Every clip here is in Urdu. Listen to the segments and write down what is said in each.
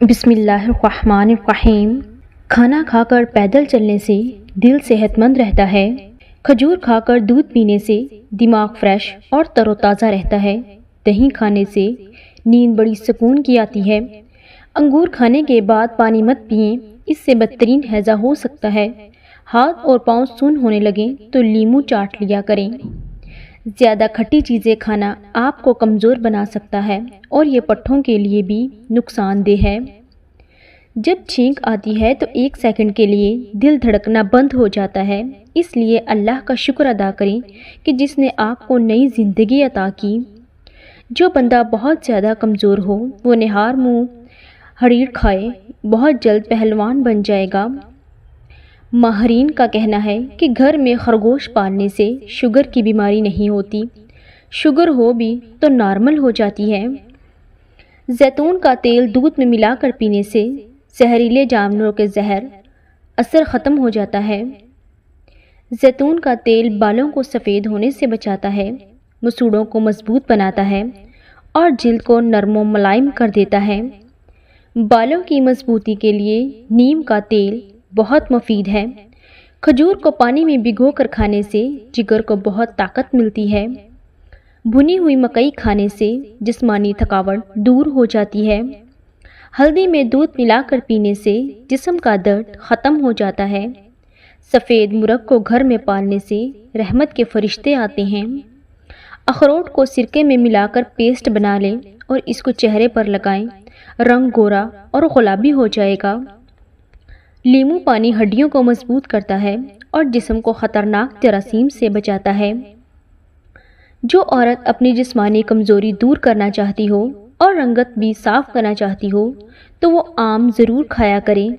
بسم اللہ الرحمن الرحیم۔ کھانا کھا کر پیدل چلنے سے دل صحت مند رہتا ہے۔ کھجور کھا کر دودھ پینے سے دماغ فریش اور تر و تازہ رہتا ہے۔ دہی کھانے سے نیند بڑی سکون کی آتی ہے۔ انگور کھانے کے بعد پانی مت پئیں، اس سے بدترین ہیضہ ہو سکتا ہے۔ ہاتھ اور پاؤں سن ہونے لگیں تو لیموں چاٹ لیا کریں۔ زیادہ کھٹی چیزیں کھانا آپ کو کمزور بنا سکتا ہے اور یہ پٹھوں کے لیے بھی نقصان دہ ہے۔ جب چھینک آتی ہے تو 1 سیکنڈ کے لیے دل دھڑکنا بند ہو جاتا ہے، اس لیے اللہ کا شکر ادا کریں کہ جس نے آپ کو نئی زندگی عطا کی۔ جو بندہ بہت زیادہ کمزور ہو وہ نہار منہ ہریڑ کھائے، بہت جلد پہلوان بن جائے گا۔ ماہرین کا کہنا ہے کہ گھر میں خرگوش پالنے سے شوگر کی بیماری نہیں ہوتی، شوگر ہو بھی تو نارمل ہو جاتی ہے۔ زیتون کا تیل دودھ میں ملا کر پینے سے زہریلے جانوروں کے زہر اثر ختم ہو جاتا ہے۔ زیتون کا تیل بالوں کو سفید ہونے سے بچاتا ہے، مسوڑوں کو مضبوط بناتا ہے اور جلد کو نرم و ملائم کر دیتا ہے۔ بالوں کی مضبوطی کے لیے نیم کا تیل بہت مفید ہے۔ کھجور کو پانی میں بھگو کر کھانے سے جگر کو بہت طاقت ملتی ہے۔ بھنی ہوئی مکئی کھانے سے جسمانی تھکاوٹ دور ہو جاتی ہے۔ ہلدی میں دودھ ملا کر پینے سے جسم کا درد ختم ہو جاتا ہے۔ سفید مرغ کو گھر میں پالنے سے رحمت کے فرشتے آتے ہیں۔ اخروٹ کو سرکے میں ملا کر پیسٹ بنا لیں اور اس کو چہرے پر لگائیں، رنگ گورا اور گلابی ہو جائے گا۔ لیموں پانی ہڈیوں کو مضبوط کرتا ہے اور جسم کو خطرناک جراثیم سے بچاتا ہے۔ جو عورت اپنی جسمانی کمزوری دور کرنا چاہتی ہو اور رنگت بھی صاف کرنا چاہتی ہو تو وہ آم ضرور کھایا کریں۔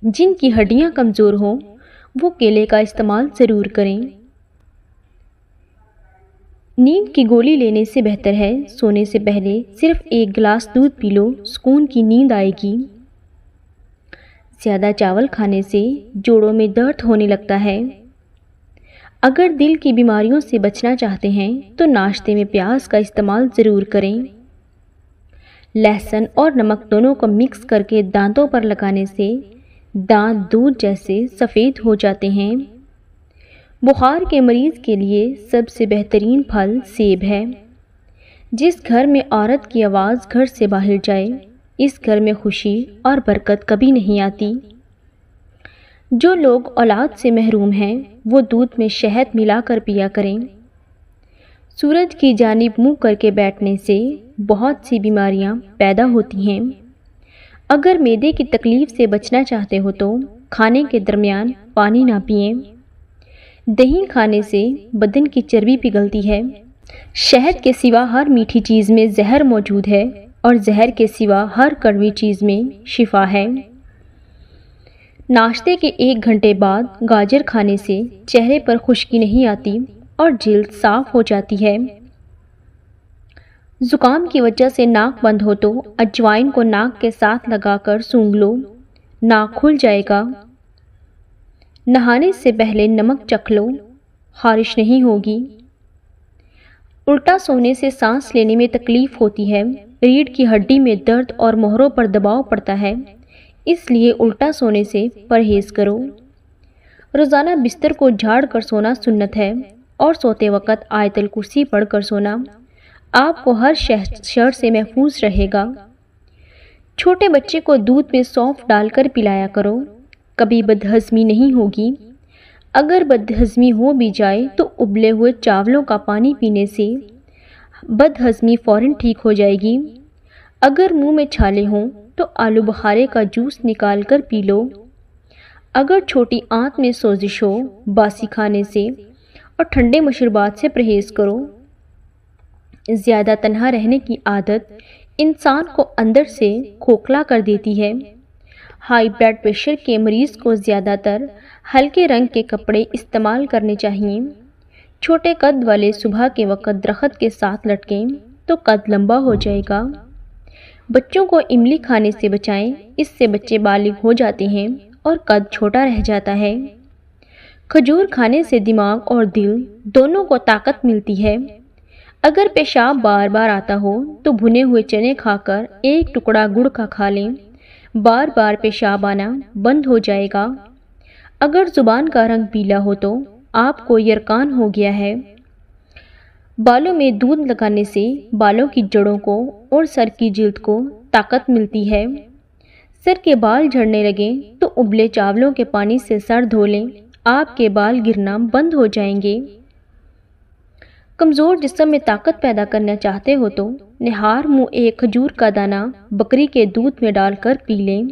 جن کی ہڈیاں کمزور ہوں وہ کیلے کا استعمال ضرور کریں۔ نیند کی گولی لینے سے بہتر ہے سونے سے پہلے صرف 1 گلاس دودھ پی لو، سکون کی نیند آئے گی۔ زیادہ چاول کھانے سے جوڑوں میں درد ہونے لگتا ہے۔ اگر دل کی بیماریوں سے بچنا چاہتے ہیں تو ناشتے میں پیاز کا استعمال ضرور کریں۔ لہسن اور نمک دونوں کو مکس کر کے دانتوں پر لگانے سے دانت دودھ جیسے سفید ہو جاتے ہیں۔ بخار کے مریض کے لیے سب سے بہترین پھل سیب ہے۔ جس گھر میں عورت کی آواز گھر سے باہر جائے، اس گھر میں خوشی اور برکت کبھی نہیں آتی۔ جو لوگ اولاد سے محروم ہیں وہ دودھ میں شہد ملا کر پیا کریں۔ سورج کی جانب منہ کر کے بیٹھنے سے بہت سی بیماریاں پیدا ہوتی ہیں۔ اگر معدے کی تکلیف سے بچنا چاہتے ہو تو کھانے کے درمیان پانی نہ پئیں۔ دہی کھانے سے بدن کی چربی پگھلتی ہے۔ شہد کے سوا ہر میٹھی چیز میں زہر موجود ہے اور زہر کے سوا ہر کڑوی چیز میں شفا ہے۔ ناشتے کے 1 گھنٹے بعد گاجر کھانے سے چہرے پر خشکی نہیں آتی اور جلد صاف ہو جاتی ہے۔ زکام کی وجہ سے ناک بند ہو تو اجوائن کو ناک کے ساتھ لگا کر سونگھ لو، ناک کھل جائے گا۔ نہانے سے پہلے نمک چکھ لو، خارش نہیں ہوگی۔ الٹا سونے سے سانس لینے میں تکلیف ہوتی ہے، ریڑھ کی ہڈی میں درد اور موہروں پر دباؤ پڑتا ہے، اس لیے الٹا سونے سے پرہیز کرو۔ روزانہ بستر کو جھاڑ کر سونا سنت ہے اور سوتے وقت آیت الکرسی پڑھ کر سونا آپ کو ہر شر سے محفوظ رہے گا۔ چھوٹے بچے کو دودھ میں سونف ڈال کر پلایا کرو، کبھی بدہضمی نہیں ہوگی۔ اگر بدہضمی ہو بھی جائے تو ابلے ہوئے چاولوں کا پانی پینے سے بدہضمی فوراً ٹھیک ہو جائے گی۔ اگر منہ میں چھالے ہوں تو آلو بخارے کا جوس نکال کر پی لو۔ اگر چھوٹی آنت میں سوزش ہو، باسی کھانے سے اور ٹھنڈے مشروبات سے پرہیز کرو۔ زیادہ تنہا رہنے کی عادت انسان کو اندر سے کھوکھلا کر دیتی ہے۔ ہائی بلڈ پریشر کے مریض کو زیادہ تر ہلکے رنگ کے کپڑے استعمال کرنے چاہیے۔ چھوٹے قد والے صبح کے وقت درخت کے ساتھ لٹکیں تو قد لمبا ہو جائے گا۔ بچوں کو املی کھانے سے بچائیں، اس سے بچے بالغ ہو جاتے ہیں اور قد چھوٹا رہ جاتا ہے۔ کھجور کھانے سے دماغ اور دل دونوں کو طاقت ملتی ہے۔ اگر پیشاب بار بار آتا ہو تو بھنے ہوئے چنے کھا کر ایک ٹکڑا گڑ کا کھا لیں، بار بار پیشاب آنا بند ہو جائے گا۔ اگر زبان کا رنگ پیلا ہو تو آپ کو یرقان ہو گیا ہے۔ بالوں میں دودھ لگانے سے بالوں کی جڑوں کو اور سر کی جلد کو طاقت ملتی ہے۔ سر کے بال جھڑنے لگیں تو ابلے چاولوں کے پانی سے سر دھو لیں، آپ کے بال گرنا بند ہو جائیں گے۔ کمزور جسم میں طاقت پیدا کرنا چاہتے ہو تو نہار منہ ایک کھجور کا دانہ بکری کے دودھ میں ڈال کر پی لیں۔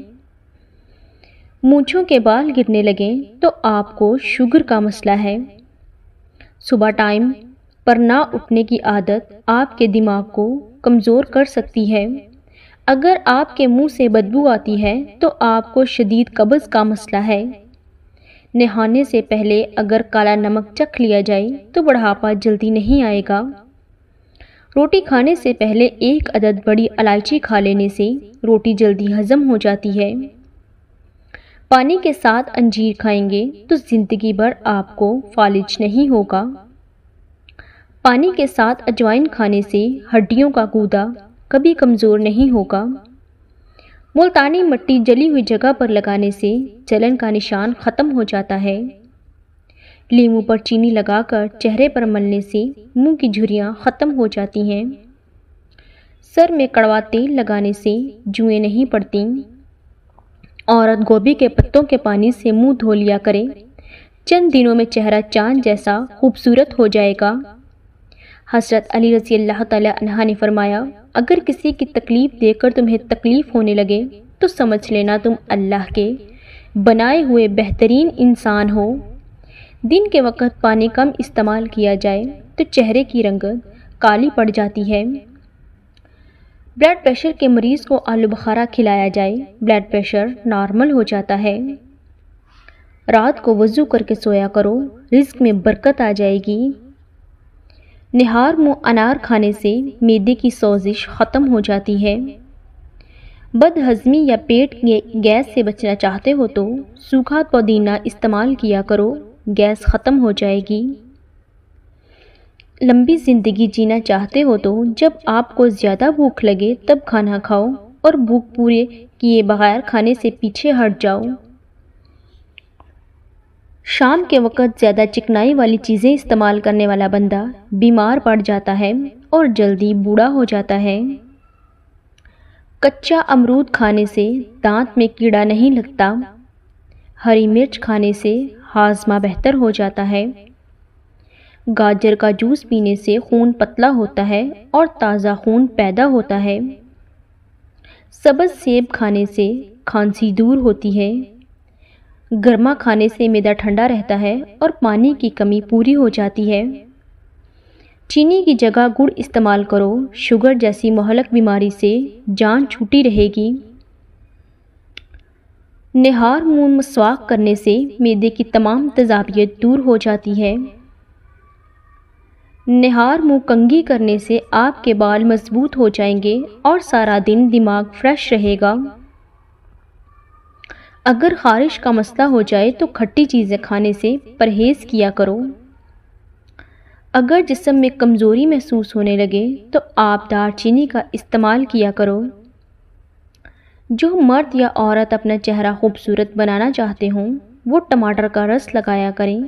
مونچھوں کے بال گرنے لگیں تو آپ کو شوگر کا مسئلہ ہے۔ صبح ٹائم پر نہ اٹھنے کی عادت آپ کے دماغ کو کمزور کر سکتی ہے۔ اگر آپ کے منہ سے بدبو آتی ہے تو آپ کو شدید قبض کا مسئلہ ہے۔ نہانے سے پہلے اگر کالا نمک چکھ لیا جائے تو بڑھاپا جلدی نہیں آئے گا۔ روٹی کھانے سے پہلے ایک عدد بڑی الائچی کھا لینے سے روٹی جلدی ہضم ہو جاتی ہے۔ پانی کے ساتھ انجیر کھائیں گے تو زندگی بھر آپ کو فالج نہیں ہوگا۔ پانی کے ساتھ اجوائن کھانے سے ہڈیوں کا گودا کبھی کمزور نہیں ہوگا۔ ملتانی مٹی جلی ہوئی جگہ پر لگانے سے جلن کا نشان ختم ہو جاتا ہے۔ لیموں پر چینی لگا کر چہرے پر ملنے سے منہ کی جھریاں ختم ہو جاتی ہیں۔ سر میں کڑوا تیل لگانے سے جوئیں نہیں پڑتی۔ عورت گوبھی کے پتوں کے پانی سے منہ دھو لیا کرے، چند دنوں میں چہرہ چاند جیسا خوبصورت ہو جائے گا۔ حضرت علی رضی اللہ تعالی عنہ نے فرمایا، اگر کسی کی تکلیف دیکھ کر تمہیں تکلیف ہونے لگے تو سمجھ لینا تم اللہ کے بنائے ہوئے بہترین انسان ہو۔ دن کے وقت پانی کم استعمال کیا جائے تو چہرے کی رنگت کالی پڑ جاتی ہے۔ بلڈ پریشر کے مریض کو آلو بخارا کھلایا جائے، بلڈ پریشر نارمل ہو جاتا ہے۔ رات کو وضو کر کے سویا کرو، رزق میں برکت آ جائے گی۔ نہار منہ انار کھانے سے معدے کی سوزش ختم ہو جاتی ہے۔ بد ہضمی یا پیٹ گیس سے بچنا چاہتے ہو تو سوکھا پودینہ استعمال کیا کرو، گیس ختم ہو جائے گی۔ لمبی زندگی جینا چاہتے ہو تو جب آپ کو زیادہ بھوک لگے تب کھانا کھاؤ اور بھوک پورے کیے بغیر کھانے سے پیچھے ہٹ جاؤ۔ شام کے وقت زیادہ چکنائی والی چیزیں استعمال کرنے والا بندہ بیمار پڑ جاتا ہے اور جلدی بوڑھا ہو جاتا ہے۔ کچا امرود کھانے سے دانت میں کیڑا نہیں لگتا۔ ہری مرچ کھانے سے ہاضمہ بہتر ہو جاتا ہے۔ گاجر کا جوس پینے سے خون پتلا ہوتا ہے اور تازہ خون پیدا ہوتا ہے۔ سبز سیب کھانے سے کھانسی دور ہوتی ہے۔ گرما کھانے سے معدہ ٹھنڈا رہتا ہے اور پانی کی کمی پوری ہو جاتی ہے۔ چینی کی جگہ گڑ استعمال کرو، شوگر جیسی مہلک بیماری سے جان چھوٹی رہے گی۔ نہار منہ مسواک کرنے سے معدے کی تمام تیزابیت دور ہو جاتی ہے۔ نہار منہ کنگھی کرنے سے آپ کے بال مضبوط ہو جائیں گے اور سارا دن دماغ فریش رہے گا۔ اگر خارش کا مسئلہ ہو جائے تو کھٹی چیزیں کھانے سے پرہیز کیا کرو۔ اگر جسم میں کمزوری محسوس ہونے لگے تو آپ دار چینی کا استعمال کیا کرو۔ جو مرد یا عورت اپنا چہرہ خوبصورت بنانا چاہتے ہوں وہ ٹماٹر کا رس لگایا کریں،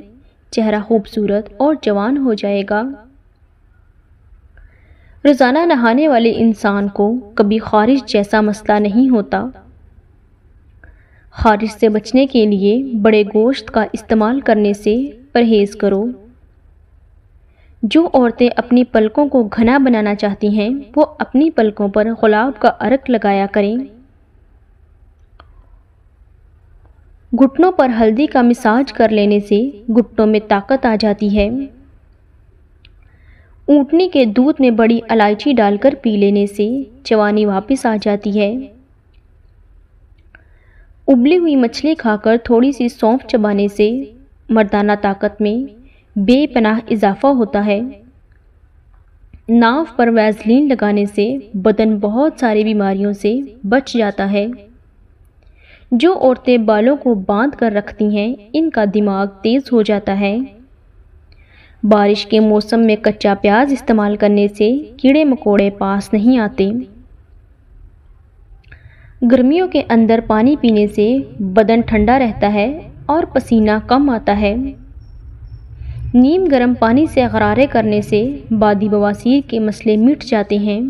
چہرہ خوبصورت اور جوان ہو جائے گا۔ روزانہ نہانے والے انسان کو کبھی خارش جیسا مسئلہ نہیں ہوتا۔ خارش سے بچنے کے لیے بڑے گوشت کا استعمال کرنے سے پرہیز کرو۔ جو عورتیں اپنی پلکوں کو گھنا بنانا چاہتی ہیں وہ اپنی پلکوں پر گلاب کا عرق لگایا کریں۔ گھٹنوں پر ہلدی کا مساج کر لینے سے گھٹنوں میں طاقت آ جاتی ہے۔ اونٹنی کے دودھ میں بڑی الائچی ڈال کر پی لینے سے جوانی واپس آ جاتی ہے۔ ابلی ہوئی مچھلی کھا کر تھوڑی سی سونف چبانے سے مردانہ طاقت میں بے پناہ اضافہ ہوتا ہے۔ ناف پر ویزلین لگانے سے بدن بہت ساری بیماریوں سے بچ جاتا ہے۔ جو عورتیں بالوں کو باندھ کر رکھتی ہیں ان کا دماغ تیز ہو جاتا ہے۔ بارش کے موسم میں کچا پیاز استعمال کرنے سے کیڑے مکوڑے پاس نہیں آتے۔ گرمیوں کے اندر پانی پینے سے بدن ٹھنڈا رہتا ہے اور پسینہ کم آتا ہے۔ نیم گرم پانی سے غرارے کرنے سے بادی بواسیر کے مسئلے مٹ جاتے ہیں۔